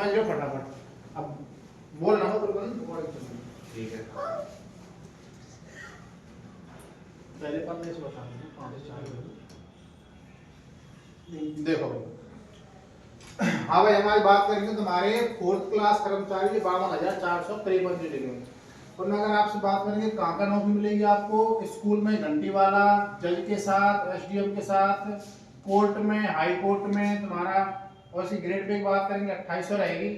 समझ लो फटाफट। अब बोलना हो तो ठीक है। पहले पन्ने से बता दें 5 4 देखो हाँ भाई, हमारी बात करेंगे तुम्हारे 4th क्लास कर्मचारी 52,453 जो लिखे। और मैं अगर आपसे बात करेंगे कहाँ का नौकरी मिलेगी आपको, स्कूल में घंटी वाला, जज के साथ, एसडीएम के साथ, कोर्ट में, हाई कोर्ट में तुम्हारा। और इसी ग्रेड पे बात करेंगे 2800 रहेगी।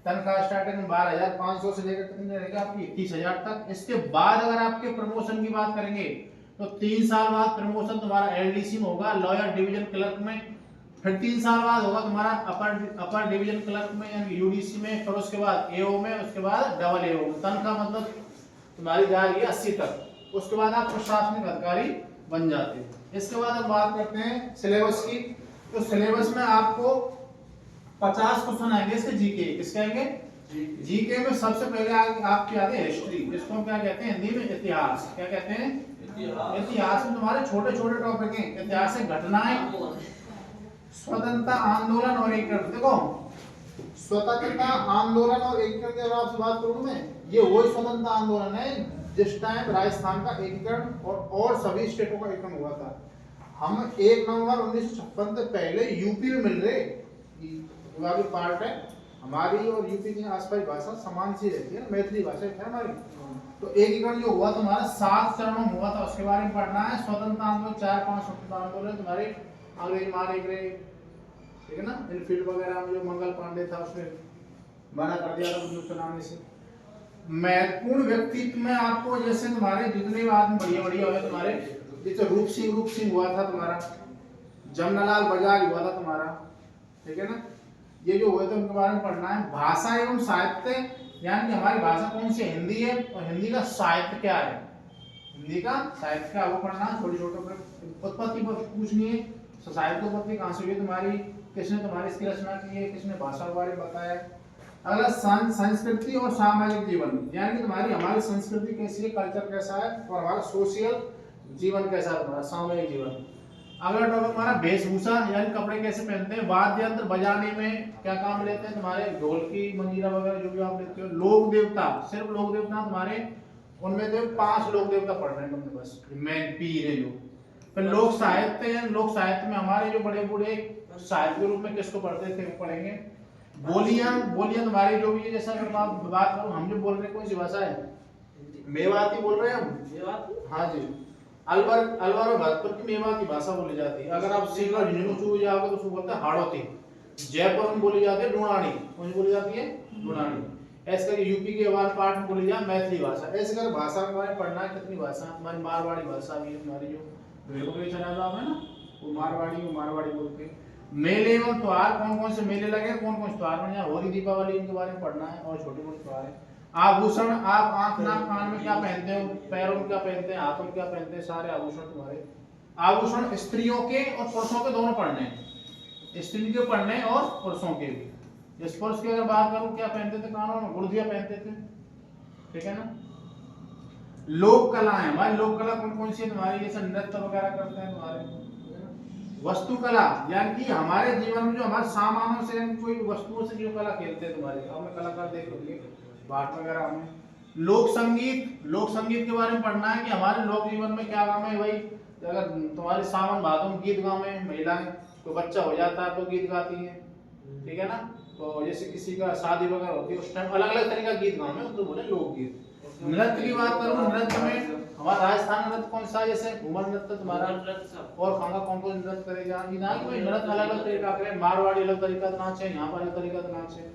तनख्वाह स्टार्टिंग 12,500 से लेकर कितनी रहेगी आपकी 31,000 तक। इसके बाद अगर आपके प्रमोशन की बात करेंगे तो 3 साल बाद प्रमोशन तुम्हारा एलडीसी में होगा, लॉयर डिवीजन क्लर्क में। फिर 3 साल बाद होगा तुम्हारा अपर डिवीजन क्लर्क में यानी यूडीसी में। फिर उसके बाद एओ में, उसके बाद डबल एओ में। तनख्वाह मतलब तुम्हारी जा रही है 80 तक। उसके बाद आप प्रशासनिक अधिकारी बन जाते हैं। इसके बाद हम बात करते हैं सिलेबस की। तो सिलेबस में आपको 50 क्वेश्चन आएंगे इसके जीके। किसके आएंगे? जीके में सबसे पहले आपकी आती है हिस्ट्री, जिसको हम क्या कहते हैं हिंदी में इतिहास। क्या कहते हैं? इतिहास में तुम्हारे छोटे छोटे टॉपिक हैं। ऐतिहासिक घटनाएं, स्वतंत्रता आंदोलन और एकीकरण। देखो स्वतंत्रता आंदोलन और एकीकरण की अगर आपसे बात करूं मैं, ये वही स्वतंत्रता आंदोलन है जिस टाइम राजस्थान का एकीकरण और सभी स्टेटों का एकीकरण हुआ था। हम 1 नवंबर 1956 से पहले यूपी में मिल रहे, जो पार्ट है हमारी और यूपी की आसपास भाषा समान सी रहती है, मैथिली भाषा है हमारी। तो एकीकरण जो हुआ तुम्हारा 7 चरणों में हुआ था, उसके बारे में पढ़ना है। स्वतंत्रता आंदोलन 4-5 स्वतंत्रता आंदोलन तुम्हारे अंग्रेज मारे गए, ठीक है ना। इनफील्ड वगैरह में जो मंगल पांडे था उसने मना कर दिया था बंदूक चलाने से। महत्वपूर्ण व्यक्तित्व में आपको जैसे तुम्हारे जितने भी आदमी बढ़िया बढ़िया हुए तुम्हारे, जैसे रूप सिंह हुआ था तुम्हारा, जमनालाल बजाज हुआ था तुम्हारा, ठीक है ना। ये जो हुए थे उनके बारे में पढ़ना है। भाषा एवं साहित्य, यानी कि हमारी भाषा कौन सी? हिंदी है। और हिंदी का साहित्य क्या है? हिंदी का साहित्य क्या वो पढ़ना है। छोटे छोटे उत्पत्ति पूछनी है। साहित्य उत्पत्ति कहाँ से हुई तुम्हारी, किसने तुम्हारी इसकी रचना की है, किसने भाषा के बारे में बताया। अगला संस्कृति और सामाजिक जीवन, यानी कि हमारी संस्कृति कैसी है, कल्चर कैसा है, और हमारा सोशल जीवन कैसा है, तुम्हारा सामाजिक जीवन। अगला टॉपिक हमारा वेशभूषा, यानी कपड़े कैसे पहनते हैं। वाद्य यंत्र बजाने में क्या काम लेते हैं तुम्हारे, ढोलकी मंजीरा वगैरह जो भी आप लेते हो। लोक देवता, सिर्फ लोक देवता तुम्हारे उनमें से 5 लोक देवता पढ़ रहे हैं तुमने बस, मेन पीर है जो। फिर लोक साहित्य है। लोक साहित्य में हमारे जो बड़े बूढ़े साहित्य के रूप में किसको पढ़ते थे वो पढ़ेंगे। बोलियां तुम्हारी जो भी है, जैसा अगर मैं बात करूं, हम जो बोल रहे हैं कौन सी भाषा है, मेवाती बोल रहे हैं हम। हाँ जी, अलवर और भरतपुर की मेवाती भाषा बोली जाती है। अगर आप सीकर झुंझुनू जाओगे तो उसको बोलते हैं हाड़ौती। जयपुर में बोली जाती है डूणानी, कौन सी बोली जाती है? डूणानी। ऐसे करके यूपी के बाहर पार्ट में बोली जाए मैथिली भाषा। ऐसे कर भाषा के बारे में पढ़ना है। कितनी भाषा हमारी मारवाड़ी भाषा भी है, हमारी जो रेलवे चैनल है ना वो मारवाड़ी बोलते हैं। मेले एवं त्योहार, कौन कौन से मेले लगे, कौन कौन से त्योहार में, होली दीपावली इनके बारे में पढ़ना है। और छोटे मोटे त्योहार है। आभूषण, आप आंख नाक कान में क्या पहनते हो, पैरों में क्या पहनते हैं, हाथों में क्या पहनते हैं, सारे आभूषण तुम्हारे। आभूषण स्त्रियों के और पुरुषों के दोनों पढ़ने हैं, स्त्री के पढ़ने और पुरुषों के भी। जिस पुरुष की अगर बात करूं क्या पहनते थे कानों में, गुड़दिया पहनते थे, ठीक है ना। लोक कला है हमारी। लोक कला कौन कौन सी है तुम्हारी, जैसे नृत्य वगैरह करते हैं तुम्हारे। वस्तुकला, यानी कि हमारे जीवन में जो हमारे सामानों से, कोई वस्तुओं से जो कला खेलते हैं तुम्हारे, हमें कलाकार देख लोगे बाट वगैरह में। लोक संगीत के बारे में पढ़ना है कि हमारे लोक जीवन में क्या काम है भाई। अगर तुम्हारे सावन भादों में गीत गाँव में महिलाएं, तो बच्चा हो जाता है तो गीत गाती है, ठीक है ना। तो जैसे किसी का शादी वगैरह होती है उस टाइम अलग अलग तरीका गीत गाँव में, तो बोले लोकगीत। नृत्य की बात करूं, नृत्य में हमारा राजस्थान नृत्य कौन सा है, जैसे घूमर नृत्य तुम्हारा। और खांगा कौन कौन नृत्य करेगा, नृत्य अलग अलग तरीका करे। मारवाड़ी अलग तरीका का नाच है, यहाँ पर अलग तरीका का नाच है।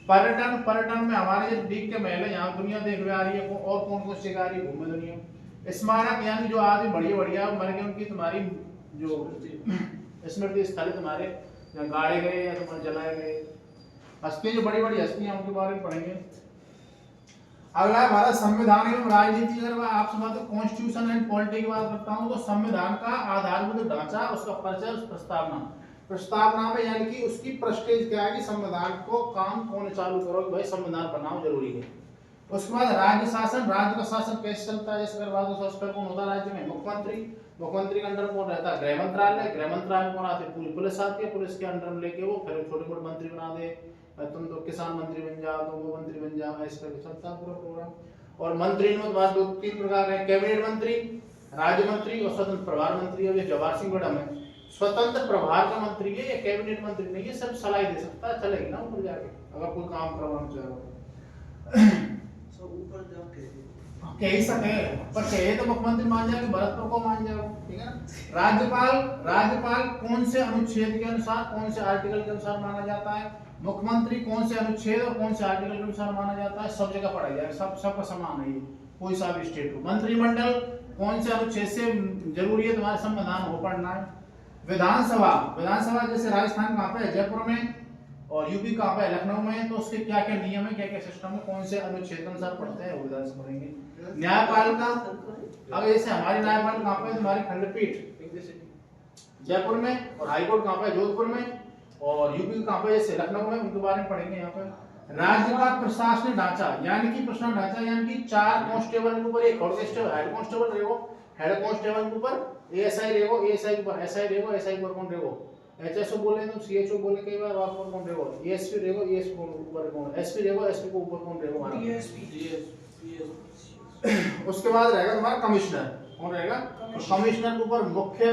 पर्यटन में हमारे जो डीग के महल है, यहाँ दुनिया देख आ रही है। और कौन कौन सी रही है घूमे दुनिया। स्मारक, यानी जो आदमी बढ़िया मर गए उनकी तुम्हारी जो स्मृति स्थल तुम्हारे गाड़े गए या तुम्हारे जलाए गए। हस्तियां जो बड़ी बड़ी हस्तियां उनके बारे में पढ़ेंगे। अगला है हमारा संविधान एवं राजनीति। अगर मैं आपसे बात कॉन्स्टिट्यूशन एंड पॉलिटी की बात करता हूं, तो संविधान का आधारभूत ढांचा, उसका परिचय, प्रस्तावना में, यानी कि उसकी प्रेस्टीज क्या है कि संविधान को काम कौन चालू करो कि भाई संविधान बनाना जरूरी है। उसके बाद राज्य शासन, राज्य का शासन कैसे चलता है। जैसे राज्य शासन कौन होता है राज्य में, मुख्यमंत्री के अंडर कौन रहता है, गृह मंत्रालय में कौन आते हैं, पूरी पुलिस आती है, पुलिस के अंडर में लेके वो फिर छोटे मोटे मंत्री बना दे। तुम तो किसान मंत्री बन जाओ, तो वो मंत्री बन जाओ, ऐसे करके चलता पूरा प्रोग्राम। और मंत्री में बात 2-3 प्रकार है, कैबिनेट मंत्री, राज्य मंत्री और स्वतंत्र प्रभार मंत्री। अब ये जवाहर सिंह मैडम है, स्वतंत्र प्रभार का मंत्री है, ये कैबिनेट मंत्री नहीं है, सब सलाह दे सकता है, चलेगी ना ऊपर जाके अगर कोई काम करवाना चाहे तो ऊपर जाके कह ही सके, पर कहे तो मुख्यमंत्री मान जाए, भरतपुर को मान जाओ, ठीक है ना। राज्यपाल कौन से अनुच्छेद के अनुसार, कौन से आर्टिकल के अनुसार माना जाता है, मुख्यमंत्री कौन से अनुच्छेद और कौन से आर्टिकल के अनुसार माना जाता है, सब जगह पढ़ा जाए, सबका समान है ये, कोई सा भी स्टेट हो। मंत्रिमंडल कौन से अनुच्छेद से जरूरी है तुम्हारे संविधान हो पढ़ना है। विधानसभा जैसे राजस्थान कहाँ पे है, जयपुर में, और यूपी कहाँ पे है, लखनऊ में, तो उसके क्या क्या नियम है, क्या क्या सिस्टम है, कौन से अनुच्छेद के अनुसार पढ़ते हैं वो विधानसभा पढ़ेंगे। न्यायपालिका, अब जैसे हमारी न्यायपालिका कहाँ पे है, हमारी खंडपीठ जयपुर में, और हाईकोर्ट कहाँ पे है, जोधपुर में, और यूपी कहाँ पे जैसे लखनऊ में, उनके बारे में पढ़ेंगे यहाँ पे। राज्य का प्रशासनिक ढांचा यानी कि प्रशासनिक ढांचा यानी कि 4 कांस्टेबल के ऊपर एक हेड कांस्टेबल रहेगो, हेड कांस्टेबल के ऊपर एएसआई रहेगो, एएसआई के ऊपर एसआई रहेगो, एसआई के ऊपर कौन रहेगो, एचएसओ बोले तो सीएचओ बोले कई बार, और कौन रहेगो, एएसपी रहेगो, एएसपी के ऊपर कौन, एसपी रहेगो, एसपी के ऊपर कौन रहेगो हमारा उसके बाद रहेगा तुम्हारा कमिश्नर, कौन रहेगा, कमिश्नर के ऊपर मुख्य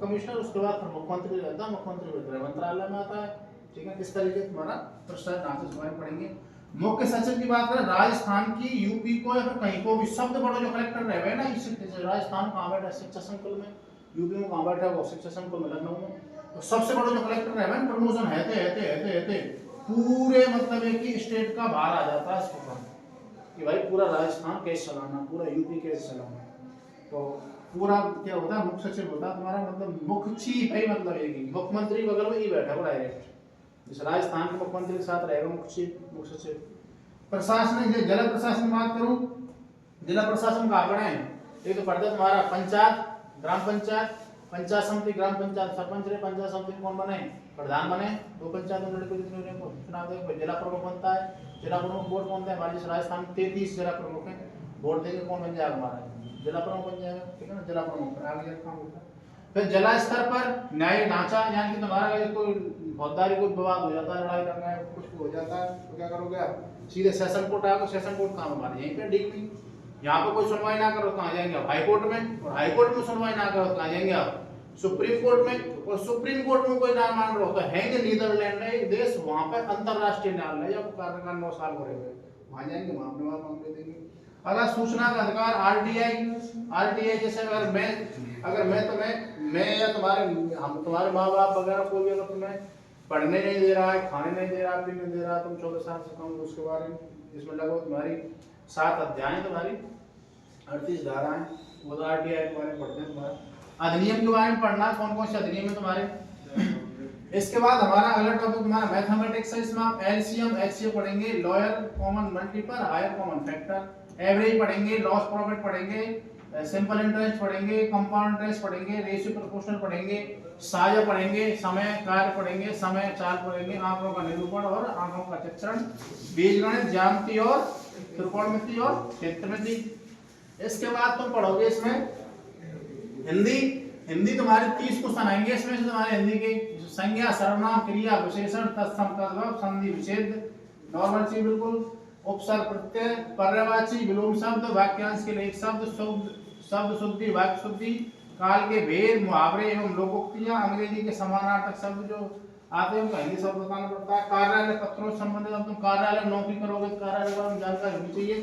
कमिश्नर, उसके बाद फिर मुख्यमंत्री रहता है, मुख्यमंत्री गृह मंत्रालय में आता है, ठीक है। इस तरीके तुम्हारा प्रशासनिक ढांचा के बारे में पढ़ेंगे। मुख्य सचिव की बात करें, राजस्थान की, यूपी को या फिर कहीं को भी शब्द बड़ो जो कलेक्टर रहे ना, राजस्थान कहाँ बैठा है, शिक्षा संकुल में, यूपी में कहाँ बैठा है वो शिक्षा संकुल में लखनऊ में, तो सबसे बड़ा जो कलेक्टर रहे ना, प्रमोशन है पूरे मतलब है कि स्टेट का बाहर आ जाता है इसके ऊपर कि भाई पूरा राजस्थान कैसे चलाना, पूरा यूपी कैसे चलाना, तो पूरा क्या होता है, मुख्य सचिव होता है तुम्हारा, मतलब मुख्य चीफ है, मतलब ये मुख्यमंत्री बगल में ही बैठा हुआ डायरेक्ट, जैसे राजस्थान के मुख्यमंत्री के साथ रहेगा मुख्य सचिव। प्रशासनिक, जल प्रशासन बात करूं, जिला प्रशासन कहाँ पड़े हैं, एक तो पड़ता है तुम्हारा पंचायत, ग्राम पंचायत, पंचायत समिति, ग्राम पंचायत सरपंच रहे, पंचायत समिति कौन बने, प्रधान बने, 2 पंचायत में लड़के जितने चुनाव देंगे, जिला प्रमुख बनता है, जिला प्रमुख बोर्ड कौन है, हमारे राजस्थान में 33 जिला प्रमुख है, बोर्ड देंगे कौन बन जाएगा, हमारा जिला प्रमुख बन जाएगा, ठीक है ना, जिला प्रमुख आगे काम होता है। फिर जिला स्तर पर न्यायिक ढांचा यानी कि तुम्हारा अगर कोई फौजदारी कोई विवाद हो जाता है, लड़ाई झगड़ा है, कुछ हो जाता है, तो क्या करोगे आप, सीधे सेशन कोर्ट आओगे, सेशन कोर्ट कहाँ हमारे यहीं पे डिग्री, यहाँ पे कोई सुनवाई ना करो कहाँ जाएंगे आप, हाई कोर्ट में, और हाई कोर्ट में सुनवाई ना करो कहाँ जाएंगे आप, सुप्रीम कोर्ट में, और सुप्रीम कोर्ट में कोई ना मान रहा होता है नीदरलैंड में एक देश, वहां पे अंतरराष्ट्रीय न्यायालय जब कार्यकाल 9 साल हो रहे वहां जाएंगे, वहां अपने बात मांग देंगे। अगर सूचना का अधिकार आरटीआई जैसे अगर मैं तुम्हें या तुम्हारे माँ बाप वगैरह कोई भी अगर तुम्हें पढ़ने नहीं दे रहा है, खाने नहीं दे रहा, पीने नहीं दे रहा, तुम 14 साल से कम, उसके बारे में इसमें लगभग तुम्हारी 7 अध्याय तुम्हारी 38 धाराएं, वो तो आरटीआई के बारे में पढ़ते हैं। तुम्हारा अधिनियम के बारे में पढ़ना, कौन कौन से अधिनियम है तुम्हारे। इसके बाद हमारा अगला टॉपिक तुम्हारा मैथमेटिक्स है, इसमें आप एलसीएम एचसीएफ पढ़ेंगे, lower common multiple, higher common factor, average पढ़ेंगे, लॉस प्रॉफिट पढ़ेंगे, सिंपल इंटरेस्ट पढ़ेंगे, कंपाउंड इंटरेस्ट पढ़ेंगे, रेशियो प्रोपोर्शनल पढ़ेंगे, साझा पढ़ेंगे, समय कार्य पढ़ेंगे, समय चाल पढ़ेंगे, आंकड़ों का निरूपण और आंकड़ों का चित्रण, बीजगणित, ज्यामिति और त्रिकोणमिति और क्षेत्रमिति। इसके बाद तुम पढ़ोगे इसमें हिंदी तुम्हारे 30 क्वेश्चन आएंगे, इसमें से तुम्हारे हिंदी के संज्ञा, सर्वनाम, क्रिया, विशेषण, तत्सम, तद्भव, संधि, विच्छेद, नॉर्मल चीज बिल्कुल, उपसर्ग, प्रत्यय, पर्यायवाची, विलोम शब्द, वाक्यांश के लिए एक शब्द, शब्द शुद्धि, वाक्य शुद्धि, काल के भेद, मुहावरे एवं लोकोक्तियां, अंग्रेजी के समानार्थक शब्द जो आते हैं उनका हिंदी शब्द बताना पड़ता है। कार्यालय पत्रों से संबंधित, अब तुम कार्यालय नौकरी करोगे तो कार्यालय के बारे में जानकारी होनी चाहिए,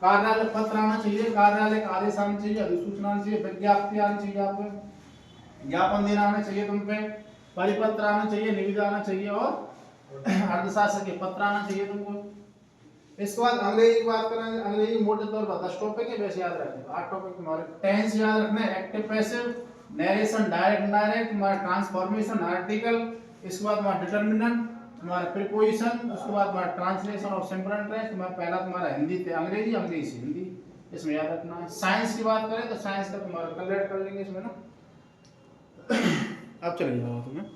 कार्यालय पत्र आना चाहिए, कार्यालय का आदेश आना चाहिए, अधिसूचना आनी चाहिए, विज्ञप्ति आनी चाहिए, आपको ज्ञापन देना आना चाहिए, तुम पे परिपत्र आना चाहिए, निविदा आना चाहिए और अर्धशासकीय पत्र आना चाहिए तुमको। इसके बाद अंग्रेजी की बात करेंगे, अंग्रेजी मोटे तौर पर 10 टॉपिक है, वैसे याद रखें 8 टॉपिक तुम्हारे। टेंस याद रखना है, active passive, narration direct indirect, तुम्हारा ट्रांसफॉर्मेशन, आर्टिकल, इसके बाद तुम्हारा डिटरमिनेंट, तुम्हारा प्रीपोजिशन, उसके बाद तुम्हारा ट्रांसलेशन और सिंपल इंटरेस्ट, तुम्हारा पहला तुम्हारा हिंदी से अंग्रेजी, अंग्रेजी से हिंदी, इसमें याद रखना है। साइंस की बात करें तो साइंस का तुम्हारा कल ऐड कर लेंगे इसमें ना। अब चले जाओ तुम्हें।